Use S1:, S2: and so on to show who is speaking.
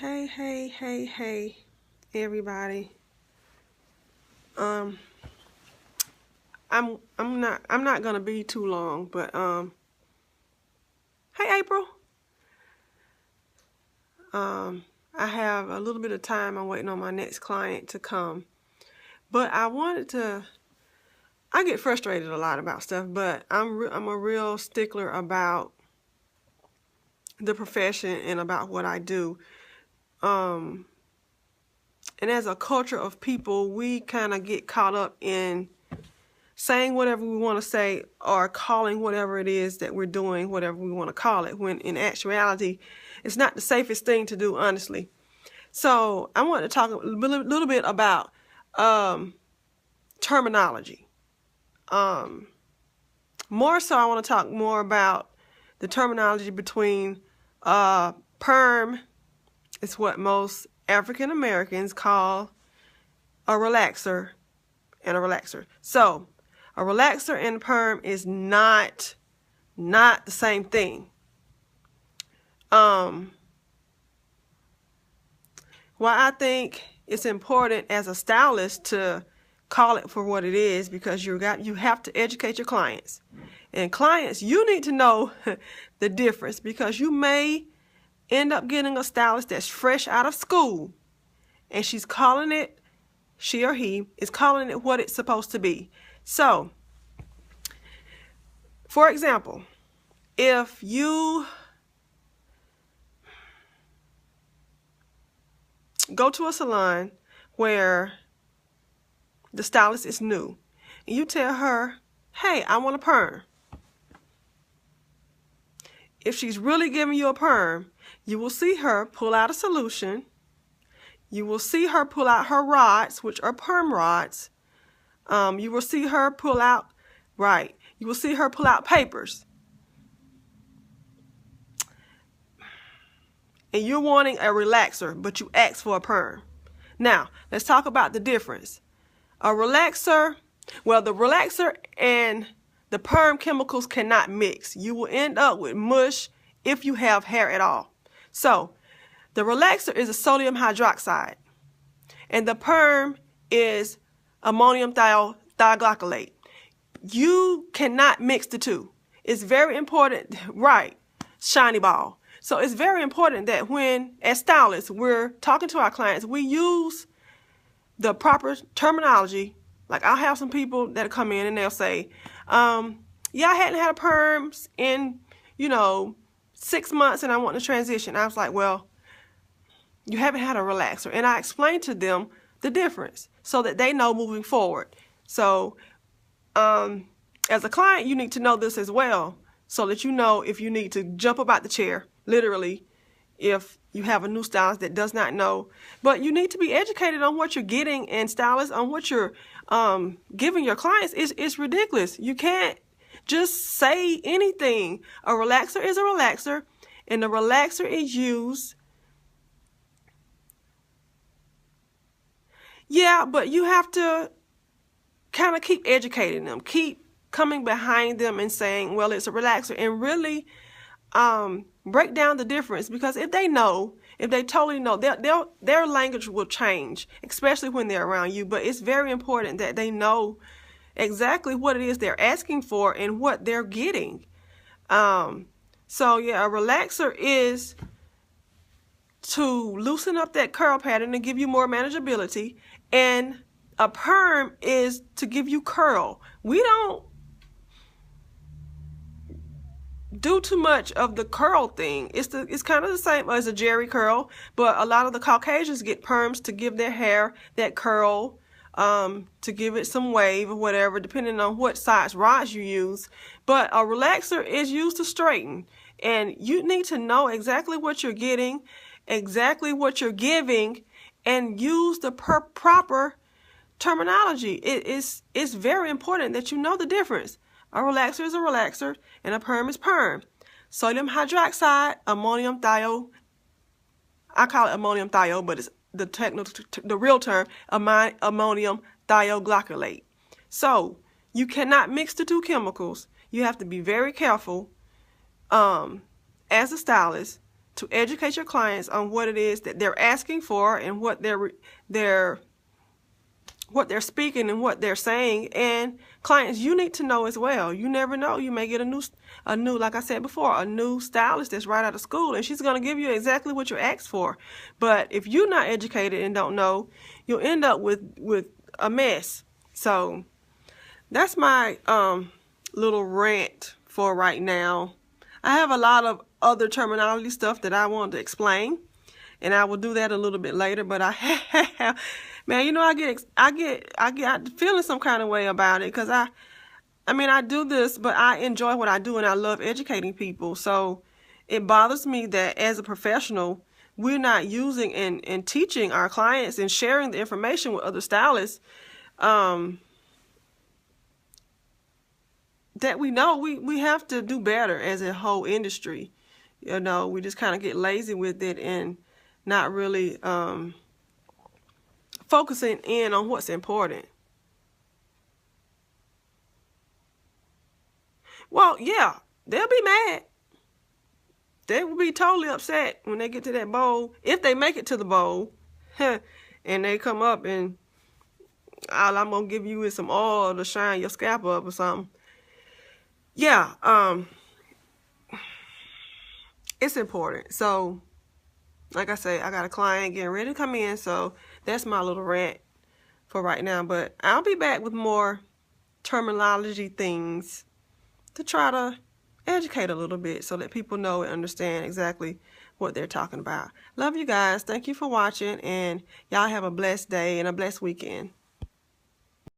S1: Hey, everybody. I'm not gonna be too long, but hey, April. I have a little bit of time. I'm waiting on my next client to come, but I get frustrated a lot about stuff, but I'm a real stickler about the profession and about what I do. And as a culture of people, we kind of get caught up in saying whatever we want to say or calling whatever it is that we're doing, whatever we want to call it, when in actuality, it's not the safest thing to do, honestly. So I want to talk a little bit about terminology. More so, I want to talk more about the terminology between perm. It's what most African Americans call a relaxer and a relaxer. So a relaxer and perm is not the same thing. Why I think it's important as a stylist to call it for what it is, because you have to educate your clients. And clients, you need to know the difference, because you may end up getting a stylist that's fresh out of school and she or he is calling it what it's supposed to be. So, for example, if you go to a salon where the stylist is new and you tell her, hey, I want a perm. If she's really giving you a perm, you will see her pull out a solution. You will see her pull out her rods, which are perm rods. You will see her pull out, you will see her pull out papers. And you're wanting a relaxer, but you ask for a perm. Now, let's talk about the difference. A relaxer, the relaxer and the perm chemicals cannot mix. You will end up with mush if you have hair at all. So, the relaxer is a sodium hydroxide, and the perm is ammonium thioglycolate. You cannot mix the two. It's very important, shiny ball. So it's very important that when, as stylists, we're talking to our clients, we use the proper terminology. Like, I'll have some people that come in and they'll say, yeah, I hadn't had a perms in, 6 months and I want to transition. I was like, well, you haven't had a relaxer. And I explained to them the difference so that they know moving forward. So as a client, you need to know this as well, so that you know if you need to jump up out the chair, literally, if you have a new stylist that does not know. But you need to be educated on what you're getting, and stylists on what you're giving your clients. It's ridiculous. You can't just say anything. A relaxer is a relaxer, and the relaxer is used. Yeah, but you have to kind of keep educating them, keep coming behind them and saying, well, it's a relaxer, and really break down the difference, because if they totally know, their language will change, especially when they're around you. But it's very important that they know exactly what it is they're asking for and what they're getting. So yeah, a relaxer is to loosen up that curl pattern and give you more manageability, and a perm is to give you curl. We don't do too much of the curl thing. It's kind of the same as a jerry curl, but a lot of the Caucasians get perms to give their hair that curl, to give it some wave or whatever, depending on what size rods you use. But a relaxer is used to straighten, and you need to know exactly what you're getting, exactly what you're giving, and use the proper terminology. It's very important that you know the difference. A relaxer is a relaxer, and a perm is perm. Sodium hydroxide, ammonium thio. I call it ammonium thio, but it's the real term, ammonium thioglycolate. So you cannot mix the two chemicals. You have to be very careful as a stylist to educate your clients on what it is that they're asking for and what they're speaking and what they're saying. And clients, you need to know as well. You never know. You may get a new, like I said before, a new stylist that's right out of school, and she's going to give you exactly what you asked for. But if you're not educated and don't know, you'll end up with a mess. So that's my little rant for right now. I have a lot of other terminology stuff that I want to explain, and I will do that a little bit later. But I have, man, you know, I get feeling some kind of way about it, because I mean, I do this, but I enjoy what I do, and I love educating people. So it bothers me that as a professional, we're not using and teaching our clients and sharing the information with other stylists that we know we have to do better as a whole industry. You know, we just kind of get lazy with it and not really focusing in on what's important. Well, yeah, they'll be mad. They will be totally upset when they get to that bowl, if they make it to the bowl, and they come up and all I'm going to give you is some oil to shine your scalp up or something. Yeah, it's important. So, like I say, I got a client getting ready to come in, so that's my little rant for right now. But I'll be back with more terminology things to try to educate a little bit so that people know and understand exactly what they're talking about. Love you guys. Thank you for watching, and y'all have a blessed day and a blessed weekend.